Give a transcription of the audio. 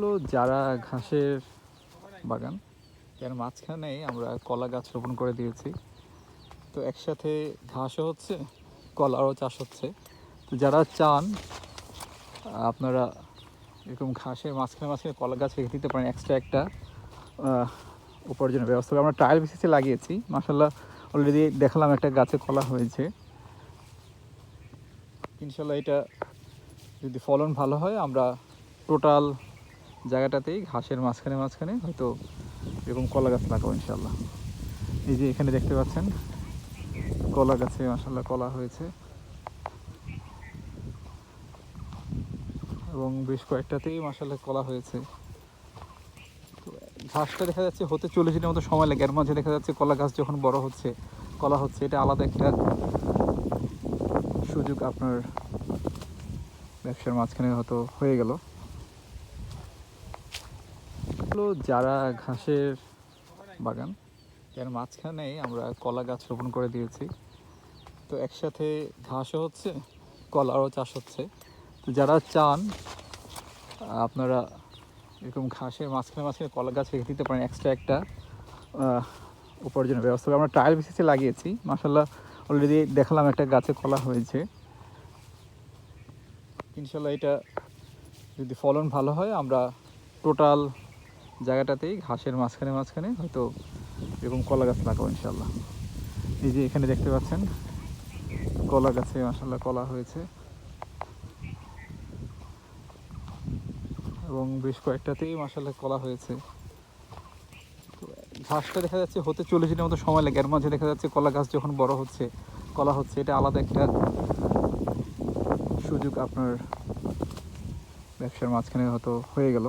হলো যারা ঘাসের বাগান, এর মাঝখানে আমরা কলা গাছ রোপণ করে দিয়েছি। তো একসাথে ঘাসও হচ্ছে, কলারও চাষ হচ্ছে। তো যারা চান আপনারা এরকম ঘাসের মাঝখানে মাঝখানে কলা গাছ রেখে দিতে পারেন, এক্সট্রা একটা উপার্জনের ব্যবস্থা করে আমরা ট্রায়াল বেসিসে লাগিয়েছি। মাশাআল্লাহ অলরেডি দেখালাম একটা গাছে কলা হয়েছে। ইনশাল্লাহ এটা যদি ফলন ভালো হয় আমরা টোটাল জায়গাটাতেই ঘাসের মাঝখানে মাঝখানে হয়তো এরকম কলা গাছ লাগাবো ইনশাল্লাহ। এই যে এখানে দেখতে পাচ্ছেন কলা গাছে মাশাআল্লাহ কলা হয়েছে এবং বেশ কয়েকটাতেই মাশাআল্লাহ কলা হয়েছে। তো ঘাসটা দেখা যাচ্ছে হতে 40 দিনের মতো সময় লাগে, এর মাঝে দেখা যাচ্ছে কলা গাছ যখন বড় হচ্ছে, কলা হচ্ছে, এটা আলাদা একটা সুযোগ আপনার ব্যবসার মাঝখানে হয়তো হয়ে গেল। যারা ঘাসের বাগান, এর মাঝখানে আমরা কলা গাছ রোপণ করে দিয়েছি। তো একসাথে ঘাসও হচ্ছে, কলারও চাষ হচ্ছে। তো যারা চান আপনারা এরকম ঘাসের মাঝখানে মাঝখানে কলা গাছ রেখে দিতে পারেন, এক্সট্রা একটা উপার্জনের ব্যবস্থা করে আমরা ট্রায়াল বেসিসে লাগিয়েছি। মাশাআল্লাহ অলরেডি দেখালাম একটা গাছে কলা হয়েছে। ইনশাল্লাহ এটা যদি ফলন ভালো হয় আমরা টোটাল জায়গাটাতেই ঘাসের মাঝখানে মাঝখানে হয়তো এরকম কলা গাছ লাগাবো ইনশাল্লাহ। এই যে এখানে দেখতে পাচ্ছেন কলা গাছে মাশাআল্লাহ কলা হয়েছে এবং বেশ কয়েকটাতেই মাশাআল্লাহ কলা হয়েছে। তো ঘাসটা দেখা যাচ্ছে হতে 40 দিনের মতো সময় লাগে, এর মাঝে দেখা যাচ্ছে কলা গাছ যখন বড় হচ্ছে, কলা হচ্ছে, এটা আলাদা একটা সুযোগ আপনার ব্যবসার মাঝখানে হয়তো হয়ে গেল।